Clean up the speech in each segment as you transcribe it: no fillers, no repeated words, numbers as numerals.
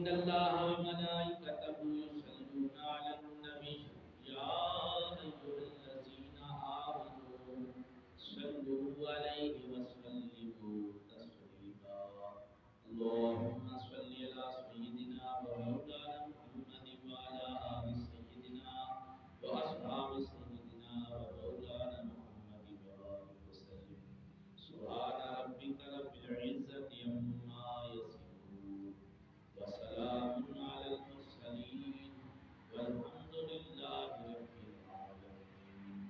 إن الله وملائكته يصلون على النبي يا أيها الذين آمنوا صلوا عليه وسلموا تسليما اللهم صل على سيدنا ومولانا محمد وعلى آل سيدنا وأصحاب سيدنا ومولانا محمد وبارك وسلم سبحان ربك رب العزة عما يصفون وسلام على المرسلين والحمد لله رب العالمين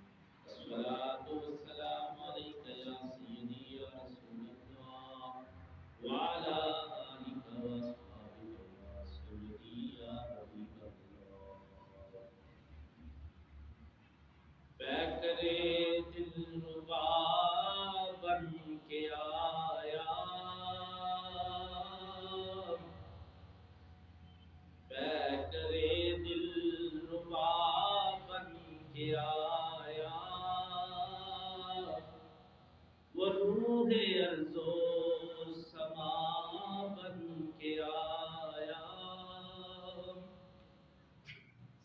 الصلاة والسلام عليك يا سيدي يا رسول الله وعلى آلك وأصحابك يا سيدي يا حبيب الله بیکرے دلربا بن کے آیا بیکرے دلربا بن کے آیا وہ روح ارض و سما بن کے آیا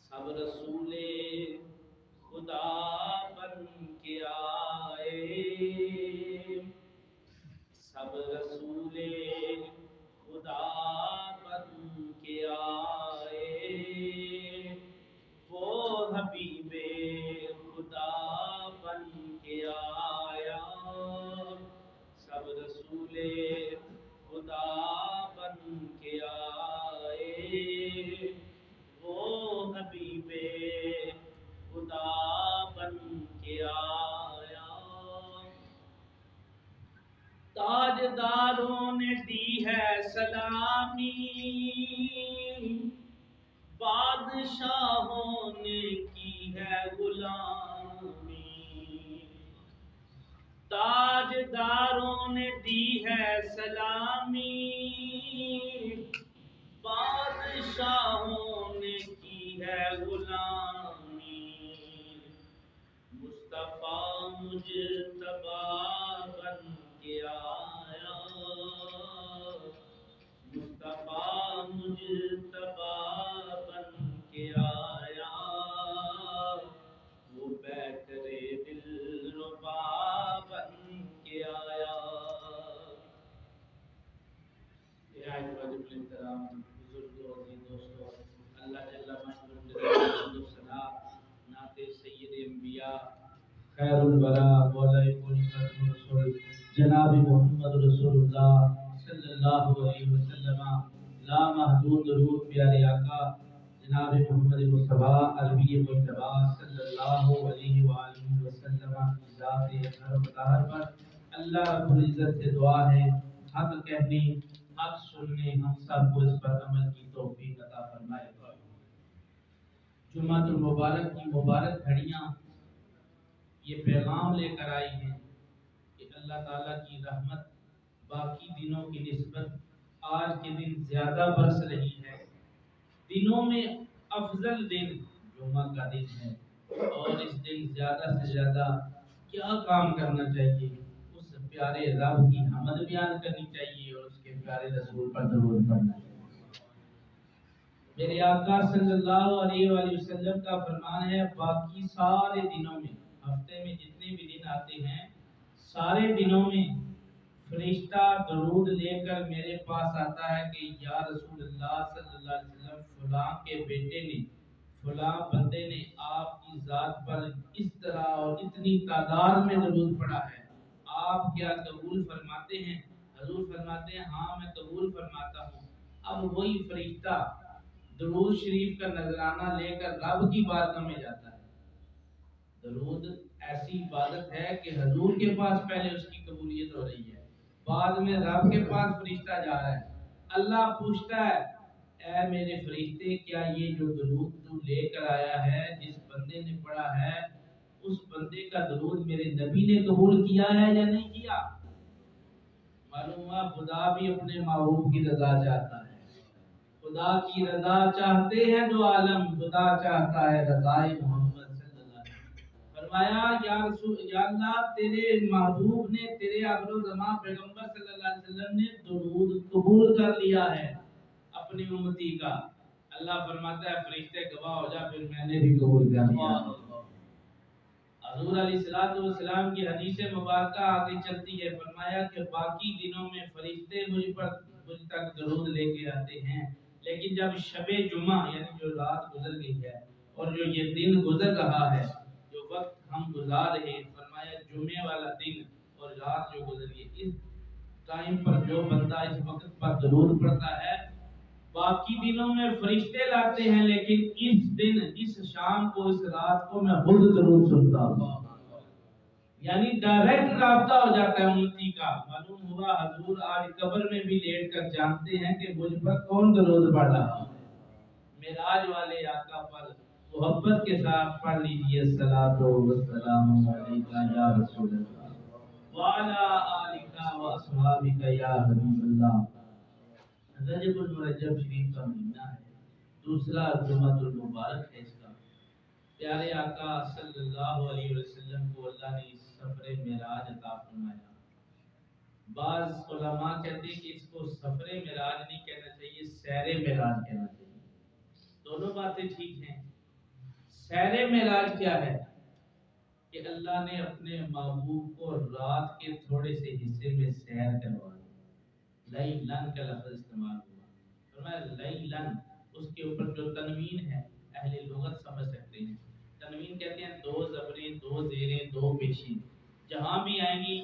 سب رسول خدا بن کے آئے سب رسول خدا بن کے آئے وہ حبیب خدا بن کے آیا سب رسول خدا بن کے آئے وہ حبیب خدا بن کے آیا تاجداروں نے دی ہے سلامی بادشاہوں نے کی ہے غلامی تاجداروں نے دی ہے سلامی بادشاہوں نے کی ہے غلامی مصطفیٰ مجتبی بن کے آیا مصطفیٰ مجتبی بن کے آیا وہ بیکرے دلربا بن کے آیا احترام بزرگوں عزیز دوستوں اللہ جل وعلا نعت سید انبیاء خیر الورا مولا کل رسول جناب محمد رسول اللہ صلی اللہ علیہ وسلم لا محدود درود پیارے آقا جناب محمد مصطفیٰ عربی مجتبی صلی اللہ علیہ وآلہ وسلم ذات اکرم مطہر پر اللہ رب العزت سے دعا ہے حق کہنے حق سننے ہم سب کو اس پر عمل کی توفیق عطا فرمائے جمعۃ المبارک کی مبارک گھڑیاں یہ پیغام لے کر آئی ہیں کہ اللہ تعالیٰ کی رحمت باقی دنوں کی نسبت آج کے دن زیادہ برس رہی ہے دنوں میں افضل دن جمعہ کا دن ہے اور اس دن زیادہ سے زیادہ کیا کام کرنا چاہیے اس پیارے رب کی حمد بیان کرنی چاہیے اور اس کے پیارے رسول پر درود پڑھنا چاہیے میرے آقا صلی اللہ علیہ وآلہ وسلم کا فرمان ہے باقی سارے دنوں میں ہفتے میں جتنے بھی دن آتے ہیں سارے دنوں میں فرشتہ درود لے کر میرے پاس آتا ہے کہ یا رسول اللہ صلی اللہ علیہ وسلم فلاں کے بیٹے نے فلاں بندے نے آپ کی ذات پر اس طرح اور اتنی تعداد میں درود پڑھا ہے آپ کیا قبول فرماتے ہیں حضور فرماتے ہیں ہاں میں قبول فرماتا ہوں اب وہی فرشتہ درود شریف کا نذرانہ لے کر رب کی بارگاہ میں جاتا ہے درود ایسی عبادت ہے کہ حضور کے پاس پہلے اس کی قبولیت ہو رہی ہے بعد میں رب کے پاس فرشتہ جا رہا ہے اللہ پوچھتا ہے اے میرے فرشتے کیا یہ جو درود تو لے کر آیا ہے جس بندے نے پڑھا ہے اس بندے کا درود میرے نبی نے قبول کیا ہے یا نہیں کیا معلوم ہے خدا بھی اپنے محبوب کی رضا چاہتا ہے خدا کی رضا چاہتے ہیں دو عالم خدا چاہتا ہے رضائے محمد صلی اللہ علیہ وسلم فرمایا یا رسول یا اللہ تیرے محبوب نے تیرے آخر و زمان پیغمبر صلی اللہ علیہ وسلم نے درود قبول کر لیا ہے اپنی امتی کا، اللہ فرماتا ہے فرشتے گواہ ہو جا، پھر میں نے بھی قبول کر لیا۔ حضور علیہ السلام کی حدیث مبارکہ آگے چلتی ہے، فرمایا کہ باقی دنوں میں فرشتے مجھ تک درود لے کے آتے ہیں، لیکن جب شب جمعہ یعنی جو رات گزر گئی ہے اور جو یہ دن گزر رہا ہے، جو وقت ہم گزار رہے ہیں، فرمایا جمعے والا دن اور رات جو گزر گئی، اس ٹائم پر جو بندہ اس وقت پر درود پڑھتا ہے، باقی دنوں میں فرشتے لاتے ہیں، لیکن اس دن، اس شام کو، اس رات کو میں خود درود سنتا ہوں۔ یعنی ڈائریکٹ رابطہ ہو جاتا ہے امتی کا۔ معلوم ہوا حضور آج قبر میں بھی لیٹ کر جانتے ہیں کہ مجھ پر کون درود پڑھ رہا ہے۔ معراج والے آقا پر محبت کے ساتھ پڑھ لیجئے الصلاۃ والسلام علیکہ یا رسول اللہ وعلی آلکہ واصحابکہ یا حبیب اللہ۔ رجب المرجب شریف کا مہینہ ہے، دوسرا جمعۃ المبارک ہے اس کا۔ پیارے آقا صلی اللہ علیہ وسلم کو اللہ نے سفر معراج عطا فرمایا۔ بعض علماء کہتے ہیں کہ اس کو سفر معراج نہیں کہنا چاہیے، سیر معراج کہنا چاہیے۔ دونوں باتیں ٹھیک ہیں۔ سیر معراج کیا ہے؟ کہ اللہ نے اپنے محبوب کو رات کے تھوڑے سے حصے میں سیر کروایا۔ لیلن کا لفظ استعمال ہوا، فرمایا لیلن، اس کے اوپر جو تنوین ہے اہل لغت سمجھ سکتے ہیں۔ تنوین کہتے ہیں دو زبریں، دو زیریں، دو پیشیں، جہاں بھی آئیں گی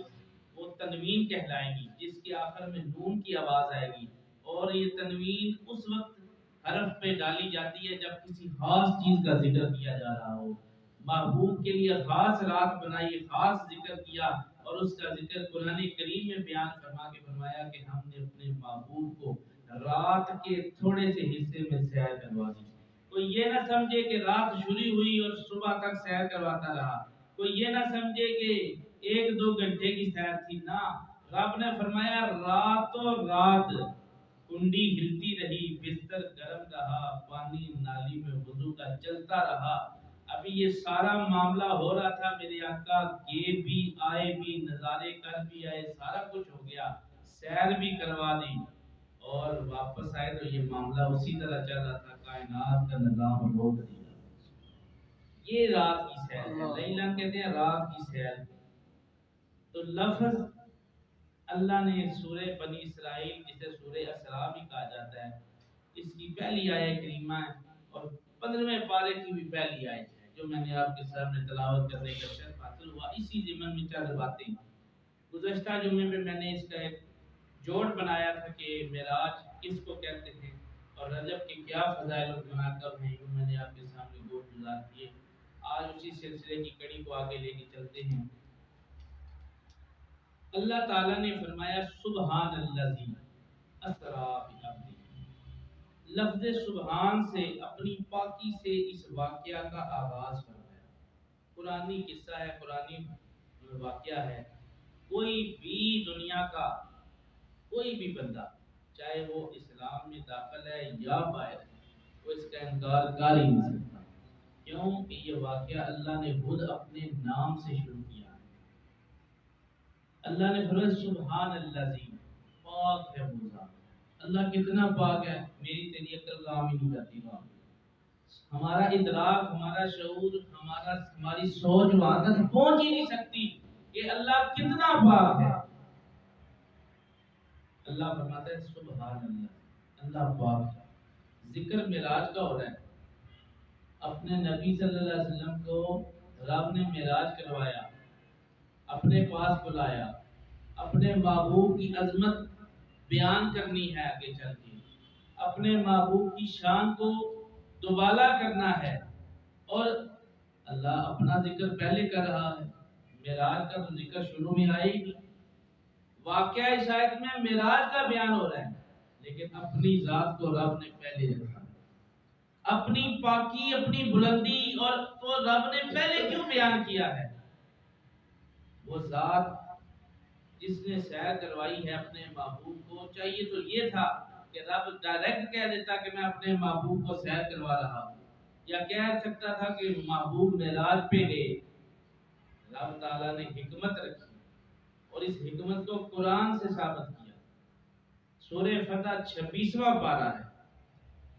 وہ تنوین کہلائیں گی، جس کے آخر میں نون کی آواز آئے گی۔ اور یہ تنوین اس وقت حرف پہ ڈالی جاتی ہے جب کسی خاص چیز کا ذکر کیا جا رہا ہو۔ محبوب کے لیے خاص رات بنائی، خاص ذکر کیا، اور اس کا ذکر قرآن کریم میں بیان فرما کے فرمایا کہ ہم نے اپنے محبوب کو رات کے تھوڑے سے حصے میں سیر کروا دی۔ کوئی یہ نہ سمجھے کہ رات شروع ہوئی اور صبح تک سیر کرواتا رہا، کوئی یہ نہ سمجھے کہ 1-2 گھنٹے کی سیر تھی، نہ، رب نے فرمایا راتوں رات کنڈی ہلتی رہی، بستر گرم رہا، پانی نالی میں وضو کا چلتا رہا۔ ابھی یہ سارا معاملہ ہو رہا تھا، میرے آقا گئے بھی، آئے بھی، نظارے کر بھی آئے، سارا کچھ ہو گیا، سیر بھی کروا دی، اور واپس آئے تو یہ معاملہ اسی طرح چل رہا تھا، کائنات کا نظام روک دیا۔ یہ رات کی سیر ہے، لیلن کہتے ہیں رات کی سیر۔ تو لفظ اللہ نے سورہ بنی اسرائیل، جسے سورہ اسراء بھی کہا جاتا ہے، اس کی پہلی آیت کریمہ ہے اور 15ویں پارے کی بھی پہلی آیت ہے، جو میں نے آپ کے سامنے تلاوت کرنے کا شرف حاصل ہوا۔ اسی ضمن میں چند باتیں، گزشتہ جمعے میں میں نے اس کا ایک جوڑ بنایا تھا کہ معراج کس کو کہتے ہیں اور رجب کے کیا فضائل و مناقب ہیں، وہ میں نے آپ کے سامنے گزار کیے۔ آج اسی سلسلے کی کڑی کو آگے لے کے چلتے ہیں۔ اللہ تعالیٰ نے فرمایا سبحان الذی اسری بعبدہ، لفظ سبحان سے، اپنی پاکی سے اس واقعہ کا آغاز فرمایا۔ قرآنی قصہ ہے، قرآنی واقعہ ہے۔ کوئی بھی دنیا کا کوئی بھی بندہ، چاہے وہ اسلام میں داخل ہے یا باہر ہے، وہ اس کا انکار کر ہی نہیں سکتا۔ کیوں کہ یہ واقعہ اللہ نے خود اپنے نام سے شروع کیا۔ اللہ نے فرمایا سبحان الذی، پاک ہے وہ ذات۔ اللہ کتنا پاک ہے، میری تیری عقل کام ہی نہیں کرتی وہاں۔ ہمارا ادراک، ہمارا شعور، ہماری سوچ وہاں تک پہنچ ہی نہیں سکتی کہ اللہ کتنا پاک ہے۔ اللہ فرماتا ہے سبحان اللہ، اللہ پاک ہے۔ ذکر معراج کا ہو رہا ہے۔ اپنے نبی صلی اللہ علیہ وسلم کو رب نے معراج کروایا، اپنے پاس بلایا، اپنے محبوب کی عظمت بیان کرنی ہے، آگے چل کے اپنے محبوب کی شان کو دوبالا کرنا ہے، اور اللہ اپنا ذکر پہلے کر رہا ہے۔ معراج کا تو ذکر شروع میں آئے گی، واقعہ اس آیت میں معراج کا بیان ہو رہا ہے، لیکن اپنی ذات کو رب نے پہلے رکھا، اپنی پاکی، اپنی بلندی اور تو رب نے پہلے کیوں بیان کیا ہے؟ وہ ذات جس نے سیر کروائی ہے اپنے محبوب کو، چاہیے تو یہ تھا کہ رب ڈائریکٹ کہہ دیتا کہ میں اپنے محبوب کو سیر کروا رہا ہوں، یا کہہ سکتا تھا کہ محبوب معراج پہ گئے۔ رب تعالیٰ نے حکمت رکھی اور اس حکمت کو قرآن سے ثابت کیا۔ سورہ فتح 26واں پارہ ہے،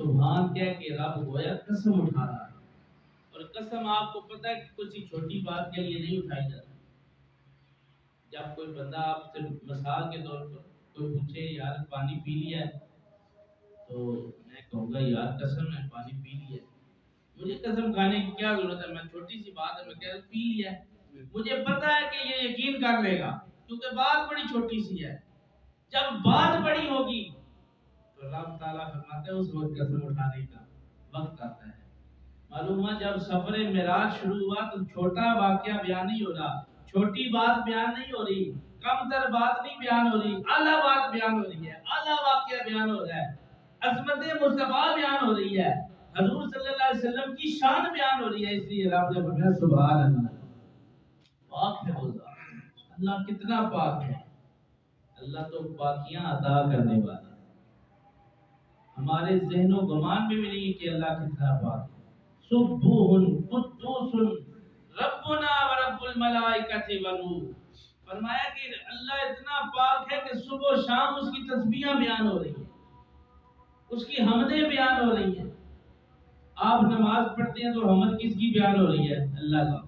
سبحان کہہ کے رب گویا قسم اٹھا رہا ہے، اور قسم آپ کو پتہ ہے کہ کسی چھوٹی بات کے لیے نہیں اٹھائی جاتی۔ جب کوئی بندہ آپ سے مثال کے طور پر کوئی پوچھے یار پانی پی لیا ہے، تو میں کہوں گا یار قسم ہے پانی پی لیا ہے، مجھے قسم کھانے کی کیا ضرورت ہے، میں چھوٹی سی بات ہے میں کہہ رہا ہوں پی لیا ہے، مجھے پتا ہے کہ یہ یقین کر لے گا کیونکہ بات بڑی چھوٹی سی ہے۔ جب بات بڑی ہوگی تو رب تعالیٰ فرماتے ہیں اس وقت قسم اٹھانے کا وقت آتا ہے۔ معلوم ہے جب سفر معراج شروع ہوا تو چھوٹا واقعہ بیان نہیں ہو رہا، چھوٹی بات بیان نہیں ہو رہی، کم تر بات نہیں بیان ہو رہی، اعلیٰ بات بیان ہو رہی ہے، اعلیٰ واقعہ بیان ہو رہا ہے، عظمت مصطفیٰ بیان ہو رہی ہے، حضور صلی اللہ علیہ وسلم کی شان بیان ہو رہی ہے، اس لیے رب نے فرمایا سبحان اللہ، پاک ہے وہ ذات، اللہ کتنا پاک ہے، اللہ تو پاکیاں عطا کرنے والا ہے، ہمارے ذہن و گمان میں بھی نہیں کہ اللہ کتنا پاک ہے۔ سبوح قدوس ربنا و رب الملائکۃ والروح، فرمایا کہ اللہ اتنا پاک ہے کہ صبح و شام اس کی تسبیحاں بیان ہو رہی ہیں، اس کی حمدیں بیان ہو رہی ہیں۔ آپ نماز پڑھتے ہیں تو حمد کس کی بیان ہو رہی ہے؟ اللہ کا۔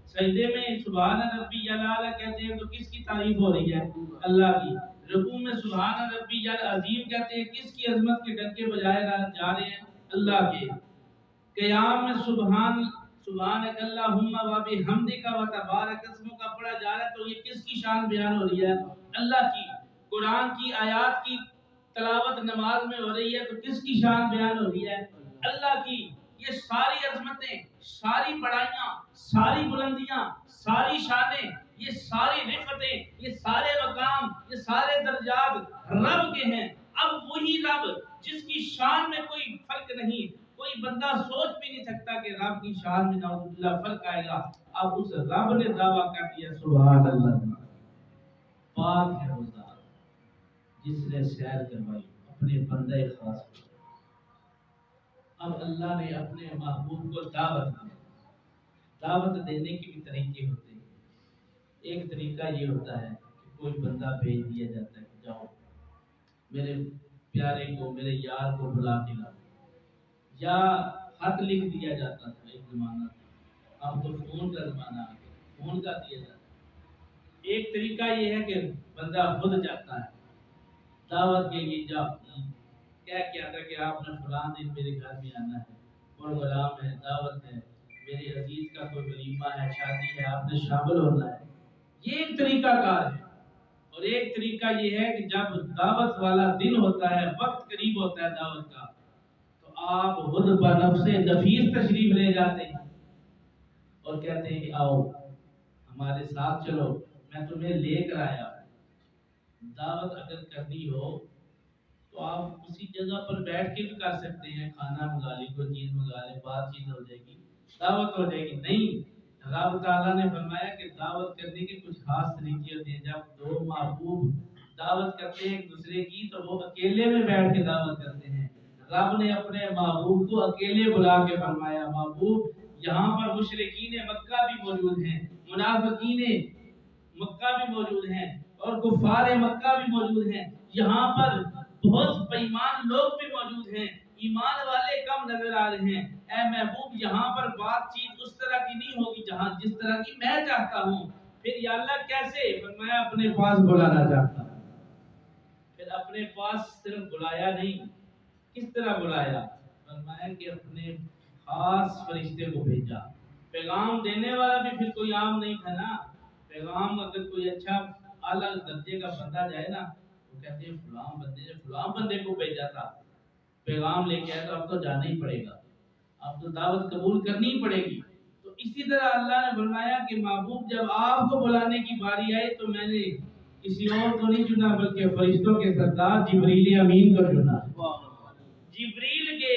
سجدے میں سبحان ربی الاعلی کہتے ہیں تو کس کی تعریف ہو رہی ہے؟ اللہ کی۔ رکوع میں سبحان ربی العظیم کہتے ہیں کس کی عظمت کے ڈنکے بجائے جا رہے ہیں؟ اللہ کے۔ قیام میں سبحانک اللہم و بحمدک و تبارک اسمک پڑھا جا رہا ہے تو یہ کس کی شان بیان ہو رہی ہے؟ اللہ کی۔ قرآن کی آیات کی تلاوت نماز میں ہو رہی ہے تو کس کی شان بیان ہو رہی ہے؟ اللہ کی۔ یہ ساری عظمتیں، ساری بڑائیاں، ساری بلندیاں، ساری شانیں، یہ ساری رفتیں، یہ سارے مقام، یہ سارے درجات رب کے ہیں۔ اب وہی رب جس کی شان میں کوئی فرق نہیں، کوئی بندہ سوچ بھی نہیں سکتا کہ رب کی شان میں نعوذ باللہ فرق آئے گا، اب اس رب نے دعویٰ کر دیا سبحان اللہ، پاک ہے وہ ذات جس نے سیر کروائی اپنے بندے خاص کو۔ اب اللہ نے اپنے محبوب کو دعوت دی، دعوت دینے کے بھی طریقے ہوتے ہیں۔ ایک طریقہ یہ ہوتا ہے کہ کوئی بندہ بھیج دیا جاتا ہے کہ جاؤ میرے پیارے کو، میرے یار کو بلا کے لاؤ، یا خط لکھ دیا جاتا تھا ایک زمانہ تھا، اب تو فون کا زمانہ آ گیا، فون کا دیا جاتا ہے۔ ایک طریقہ یہ ہے کہ بندہ خود جاتا ہے دعوت کے لیے، جا کیا تھا کہ آپ نے فلاں دن میرے گھر میں آنا ہے، پروگرام ہے، دعوت ہے، میرے عزیز کا کوئی ولیمہ ہے، شادی ہے، آپ نے شامل ہونا ہے۔ یہ ایک طریقہ کار ہے۔ اور ایک طریقہ یہ ہے کہ جب دعوت والا دن ہوتا ہے، وقت قریب ہوتا ہے دعوت کا، تو آپ خود بنفس نفیس تشریف لے جاتے ہیں اور کہتے ہیں کہ آؤ ہمارے ساتھ چلو، میں تمہیں لے کر آیا ہوں۔ دعوت اگر کرنی ہو تو آپ اسی جگہ پر بیٹھ کے بھی کر سکتے ہیں، کھانا منگا لی، کوئی چیز منگا لیں، بات چیت ہو جائے گی، دعوت ہو جائے گی۔ نہیں، رب تعالیٰ نے فرمایا کہ دعوت کرنے کے کچھ خاص طریقے ہوتے ہیں۔ جب دو محبوب دعوت کرتے ہیں ایک دوسرے کی تو وہ اکیلے میں بیٹھ کے دعوت کرتے ہیں۔ رب نے اپنے محبوب کو اکیلے بلا کے فرمایا محبوب یہاں پر مشرکین مکہ بھی موجود ہیں، منافقین مکہ بھی موجود ہیں اور کفار مکہ بھی موجود ہیں، یہاں پر بہت بے ایمان لوگ بھی موجود ہیں، ایمان والے کم نظر آ رہے ہیں، اے محبوب یہاں پر بات چیت اس طرح کی نہیں ہوگی جہاں جس طرح کی میں چاہتا ہوں۔ پھر یا اللہ کیسے؟ فرمایا اپنے پاس بلانا چاہتا ہوں۔ پھر اپنے پاس صرف بلایا نہیں، کس طرح بلایا؟ فرمایا کہ اپنے خاص فرشتے کو بھیجا۔ پیغام دینے والا بھی پھر کوئی عام نہیں تھا نا، پیغام اگر کوئی اچھا اعلیٰ درجے کا بندہ جائے نا تو کہتے ہیں فلاں بندے نے فلاں بندے کو بھیجا تھا پیغام لے کے آئے، تو اب تو جانا ہی پڑے گا، اب تو دعوت قبول کرنی ہی پڑے گی۔ تو اسی طرح اللہ نے فرمایا کہ محبوب جب آپ کو بلانے کی باری آئی تو میں نے کسی اور کو نہیں چنا بلکہ فرشتوں کے سردار جبریل امین کو چنا، جبریل کے۔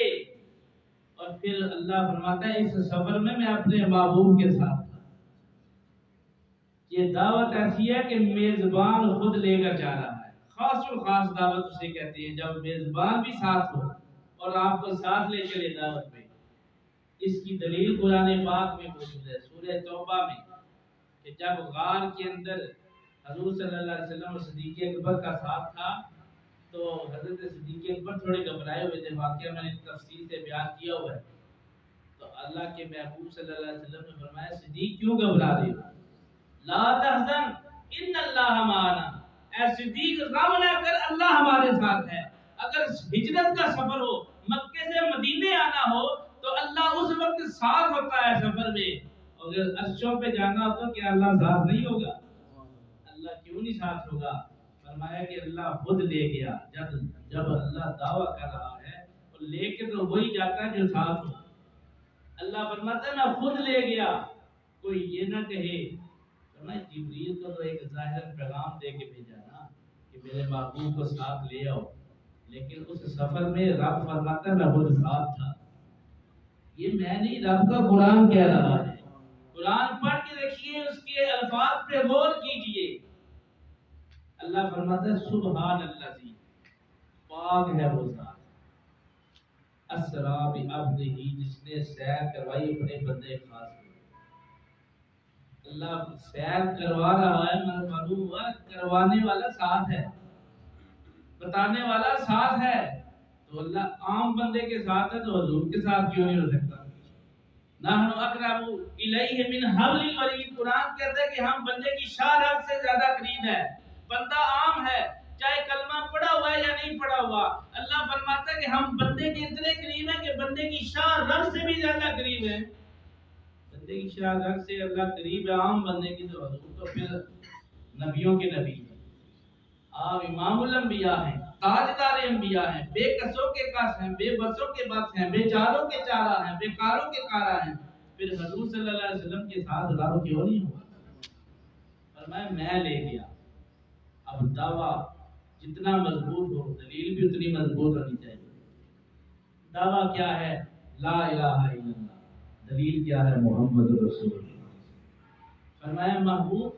اور پھر اللہ فرماتا ہے اس سفر میں اپنے محبوب کے ساتھ تھا۔ یہ دعوت ایسی ہے کہ میزبان خود لے کر جا رہا ہے، خاص و خاص دعوت اسے کہتے ہیں جب میزبان بھی ساتھ ہو اور آپ کو ساتھ لے چلے دعوت میں۔ اس کی دلیل قرآن پاک میں موجود ہے سورہ توبہ میں کہ جب غار کے اندر حضور صلی اللہ علیہ وسلم اور صدیق اکبر کا ساتھ تھا تو حضرت صدیق اکبر تھوڑے گھبرائے ہوئے تھے، واقعہ میں نے تفصیل سے بیان کیا ہوا ہے۔ تو اللہ کے محبوب صلی اللہ علیہ وسلم نے فرمایا صدیق کیوں گھبرا رہے ہو؟ لا تحزن ان اللہ معنا، اے صدیق غم نہ کر، اللہ ہمارے ساتھ ہے۔ اگر ہجرت کا سفر ہو، مکے سے مدینے آنا ہو تو اللہ اس وقت ساتھ ہوتا ہے سفر میں، اگر عرشوں پہ جانا ہو تو کیا اللہ ساتھ نہیں ہوگا؟ اللہ کیوں نہیں ساتھ ہوگا؟ فرمایا کہ اللہ خود لے گیا۔ جب اللہ دعویٰ کر رہا ہے تو لے کے تو وہی جاتا ہے جو ساتھ ہو۔ اللہ فرماتا ہے میں خود لے گیا، کوئی یہ نہ کہے۔ فرمایا جبریل کو تو ایک ظاہر پیغام دے کے بھیجا نا کہ میرے محبوب کو ساتھ لے آؤ، لیکن اس سفر میں رب فرماتا ہے میں خود ساتھ تھا۔ یہ میں نہیں، رب کا قرآن کہہ رہا ہے۔ قرآن پڑھ کے دیکھیے، اس کے الفاظ پہ غور کیجئے۔ اللہ فرماتا ہے سبحان الذی، پاک ہے وہ ذات، اسریٰ بعبدہ، جس نے سیر کروائی اپنے بندے خاص کو۔ اللہ سیر کروا رہا ہے، معلوم ہوا کروانے والا ساتھ ہے، بتانے والا ساتھ ہے۔ تو اللہ عام بندے کے ساتھ ہے تو حضور کے ساتھ کیوں نہیں ہو سکتا؟ نحن اقرب الیہ من حبل الورید، قرآن کہتا ہے کہ ہم بندے کی شاہ رگ سے زیادہ قریب ہے۔ بندہ عام ہے، چاہے کلمہ پڑھا ہوا ہے یا نہیں پڑھا ہوا، اللہ فرماتا ہے کہ ہم بندے کے اتنے قریب ہیں کہ بندے کی شاہ رگ سے بھی زیادہ قریب ہیں۔ بندے کی شاہ رگ سے اللہ قریب ہے، عام بندے کی تو حضور تو پھر نبیوں کے نبی ہیں، آپ امام الانبیاء ہیں، تاجدار انبیاء ہیں، بے کسوں کے کس ہیں، بے بسوں کے بس ہیں، بے چاروں کے چارہ ہیں، بے کاروں کے کارہ ہیں۔ پھر حضور صلی اللہ علیہ وسلم کے ساتھ رب کیوں نہیں ہوا؟ فرمایا میں لے گیا۔ اب دعویٰ جتنا مضبوط ہو، دلیل بھی اتنی مضبوط ہونی چاہیے۔ دعویٰ کیا ہے؟ لا الہ الا اللہ، دلیل کیا ہے؟ محمد رسول اللہ۔ فرمایا محبوب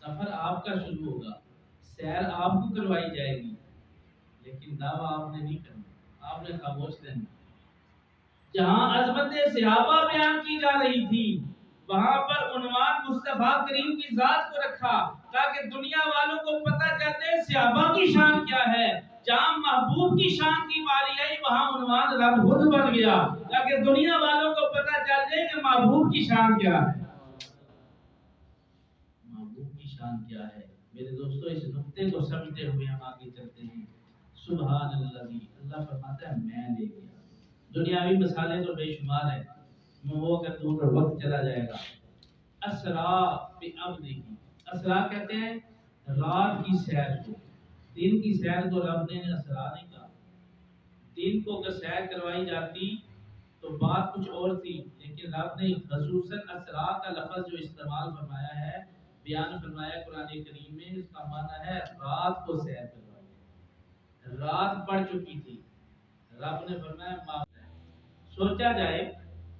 سفر آپ کا شروع ہوگا، سیر آپ کو کروائی جائے گی، لیکن دعویٰ آپ نے نہیں کرنا، آپ نے خاموش رہنا۔ جہاں عظمت صحابہ بیان کی جا رہی تھی، وہاں پر عنوان مصطفیٰ کریم کی ذات کو رکھا تاکہ دنیا والوں کو پتہ چلے صحابہ کی شان کیا ہے۔ جہاں محبوب کی شان کی باری آئی وہاں عنوان رب خود بن گیا تاکہ دنیا والوں کو پتہ چل جائے کہ محبوب کی شان کیا ہے۔ محبوب کی شان کیا ہے؟ میرے دوستو اس نقطے کو سمجھتے ہوئے ہم آگے چلتے ہیں۔ سبحان الذی، اللہ فرماتا ہے میں لے گیا۔ دنیاوی مثالیں تو بے شمار ہیں، وہ اگر دور وقت چلا جائے گا۔ اسریٰ بعبدہ، اسریٰ کہتے ہیں رات کی سیر کو، دن کی سیر کو رب نے اسریٰ نہیں کہا۔ دن کو اگر سیر کروائی جاتی تو بات کچھ اور تھی، لیکن رب نے خصوصاً اسریٰ کا لفظ جو استعمال فرمایا ہے، بیان فرمایا قرآن کریم میں، اس کا معنی ہے رات کو سیر کروائی۔ رات پڑ چکی تھی، رب نے فرمایا سوچا جائے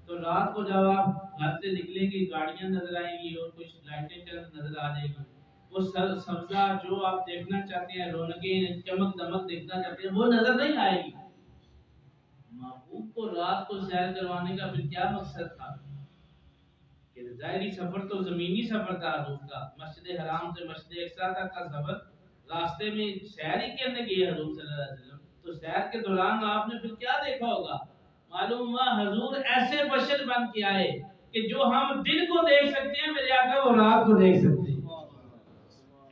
تو رات کو جب آپ گھر سے نکلیں گے گاڑیاں نظر آئیں گی اور کچھ لائٹیں چلن نظر آ جائے گی، وہ سبزہ جو آپ دیکھنا چاہتے ہیں، رونقیں چمک دمک دیکھنا چاہتے ہیں، وہ نظر نہیں آئے گی۔ محبوب کو رات کو سیر کروانے کا پھر کیا مقصد تھا؟ کہ ظاہری سفر تو زمینی سفر تھا حضور کا، مسجد حرام سے مسجد اقصیٰ تک کا سفر، راستے میں سیر ہی کرنے گئے حضور صلی اللہ علیہ وسلم، تو سیر کے دوران آپ نے پھر کیا دیکھا ہوگا؟ معلوم ہوا حضور ایسے بشر بن کے آئے کہ جو ہم دن کو دیکھ سکتے ہیں، میرے آقا وہ رات کو دیکھ سکتے ہیں۔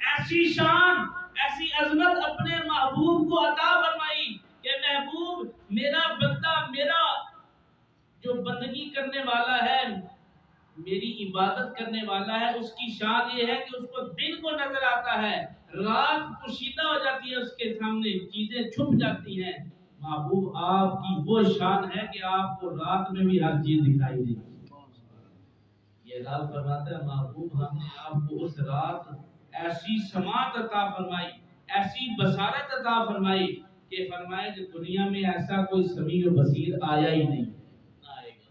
ایسی شان، ایسی عظمت اپنے محبوب کو عطا فرمائی کہ محبوب میرا بندہ، میرا جو بندگی کرنے والا ہے، میری عبادت کرنے والا ہے، اس کی شان یہ ہے کہ اس کو دن کو نظر آتا ہے، رات پوشیدہ ہو جاتی ہے، اس کے سامنے چیزیں چھپ جاتی ہیں۔ محبوب آپ کی وہ شان ہے کہ آپ کو رات میں بھی ہر چیز دکھائی دے گی۔ یہ رات فرماتا ہے محبوب ہم نے آپ کو اس رات ایسی سماعت عطا فرمائی، ایسی بصارت عطا فرمائی کہ فرمائے کہ دنیا میں ایسا کوئی سمیع و بصیر آیا ہی نہیں، نہ آئے گا۔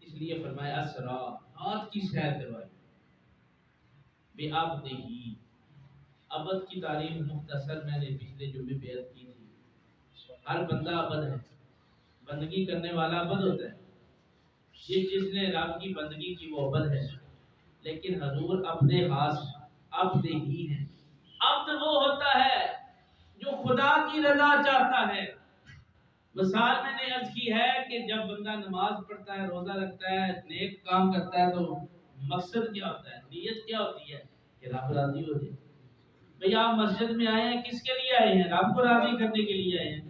اس لیے فرمایا اسریٰ، رات کی سیر کروائی، بعبدہ، عبد کی تعریف مختصر میں نے پچھلے جمعے بیان کی تھی۔ ہر بندہ عبد ہے، بندگی کرنے والا عبد ہوتا ہے، جس نے رب کی بندگی کی وہ عبد ہے، لیکن حضور اپنے خاص عبد ہی ہیں۔ عبد وہ ہوتا ہے جو کی رضا چاہتا ہے. مثال میں نے عرض کی ہے کہ جب بندہ نماز پڑھتا ہے، روزہ رکھتا ہے، نیک کام کرتا ہے، تو مقصد کیا ہوتا ہے، نیت کیا ہوتی ہے کہ رب راضی ہو جائے. بھئی آپ مسجد میں آئے ہیں، کس کے لیے آئے ہیں؟ رب کو راضی کرنے کے لیے آئے ہیں.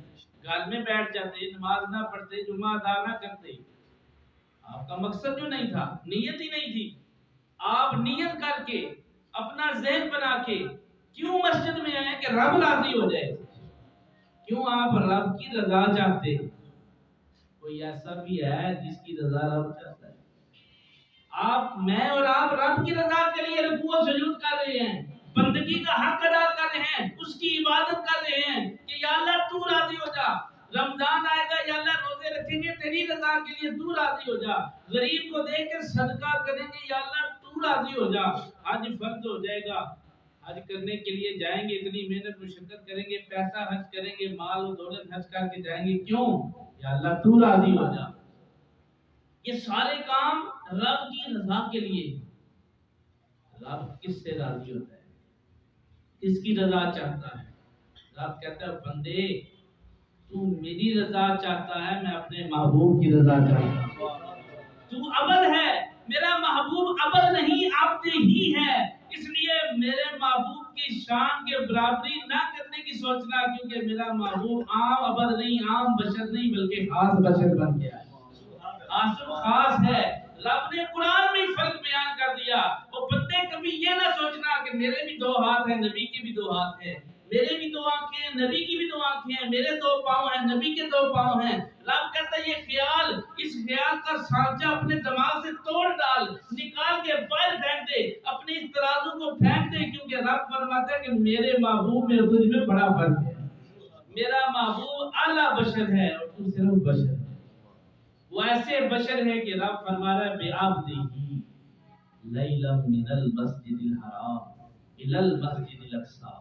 گھر میں بیٹھ جاتے، نماز نہ پڑھتے، جمعہ ادا نہ کرتے، آپ کا مقصد جو نہیں تھا، نیت ہی نہیں تھی. آپ نیت کر کے اپنا ذہن بنا کے کیوں مسجد میں آئے کہ رب راضی ہو جائے. کیوں آپ رب کی رضا چاہتے. کوئی ایسا بھی ہے جس کی رضا رب چاہتا ہے؟ میں اور آپ رب کی رضا کے لیے رکوع و سجود کر رہے ہیں، بندگی کا حق ادا کر رہے ہیں، اس کی عبادت کر رہے ہیں کہ یا اللہ تو راضی ہو جا. رمضان آئے گا، یا اللہ روزے رکھیں گے تیری رضا کے لیے، تو راضی ہو جا. غریب کو دے کر صدقہ کریں گے، یا اللہ تو راضی ہو جا. حج فرض ہو جائے گا، حج کرنے کے لیے جائیں گے، اتنی محنت مشقت کریں گے، پیسہ حج کریں گے، مال و دولت حج کر کے جائیں گے. کیوں؟ یا اللہ تو راضی ہو جا. یہ سارے کام رب کی رضا کے لیے. رب کس سے راضی ہوتا ہے؟ کس کی رضا چاہتا ہے؟ رب کہتا ہے بندے تو میری رضا چاہتا ہے، میں اپنے محبوب کی رضا چاہتا ہوں. تو عبد ہے، میرا محبوب عبد نہیں عبد ہی ہے. اس لیے میرے محبوب کی شان کے برابری نہ کرنے کی سوچنا، کیونکہ میرا محبوب عام عبد نہیں، عام بشر نہیں، بلکہ خاص بشر بن گیا ہے، خاص ہے. رب نے قرآن میں فرق بیان کر دیا. وہ بندے کبھی یہ نہ سوچنا کہ میرے بھی دو ہاتھ ہیں، نبی کے بھی دو ہاتھ ہیں، میرے بھی دو آنکھیں ہیں، نبی کی بھی دو آنکھیں ہیں، میرے دو پاؤں ہیں، نبی کے دو پاؤں ہیں. رب کہتا ہے یہ خیال، اس خیال کا سانچہ اپنے دماغ سے توڑ ڈال، نکال کے باہر پھینک دے، اپنے اس ترازو کو پھینک دے. کیونکہ رب فرماتا ہے کہ میرے محبوب میں تجھ میں بڑا فرق ہے. میرا محبوب اعلیٰ بشر ہے اور تو صرف بشر ہے. وہ ایسے بشر ہے کہ رب فرما رہا ہے بِعَبْدِهِ لَيْلًا مِنَ الْمَسْجِدِ الْحَرَامِ إِلَى الْمَسْجِدِ الْأَقْصَىٰ.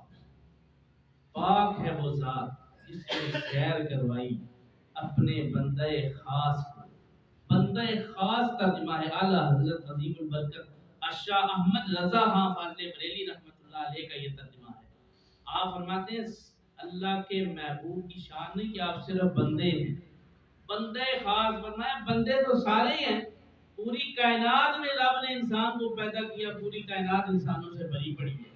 پاک ہے وہ ذات جس نے سیر کروائی اپنے بندے خاص کو. بندے خاص ترجمہ ہے اعلیٰ حضرت عظیم البرکت الشاہ احمد رضا خان فاضل بریلی رحمۃ اللہ علیہ کا یہ ترجمہ ہے. آپ فرماتے ہیں اللہ کے محبوب کی شان نہیں کہ آپ صرف بندے ہیں، بندے خاص فرمایا. بندے تو سارے ہیں، پوری کائنات میں رب نے انسان کو پیدا کیا، پوری کائنات انسانوں سے بھری پڑی ہے.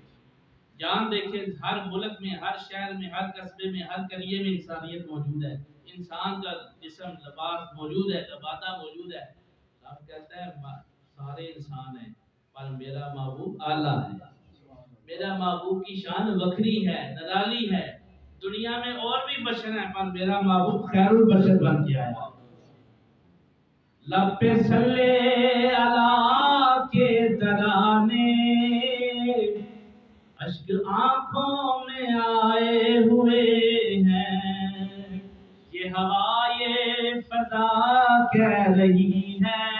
جان دیکھیں ہر ملک میں، ہر شہر میں، ہر قصبے میں، ہر قریے میں انسانیت موجود ہے. انسان کا جسم لباس موجود ہے، لبادہ موجود ہے. رب کہتا ہے سارے انسان ہیں پر میرا محبوب اعلیٰ ہے. میرا محبوب کی شان وکری ہے، نرالی ہے. دنیا میں اور بھی بشر ہیں پر میرا محبوب خیر البشر بن گیا ہے. لب پہ صلی اللہ کے ترانے اشک آنکھوں میں آئے ہوئے ہیں. یہ ہوا یہ فضا کہہ رہی ہے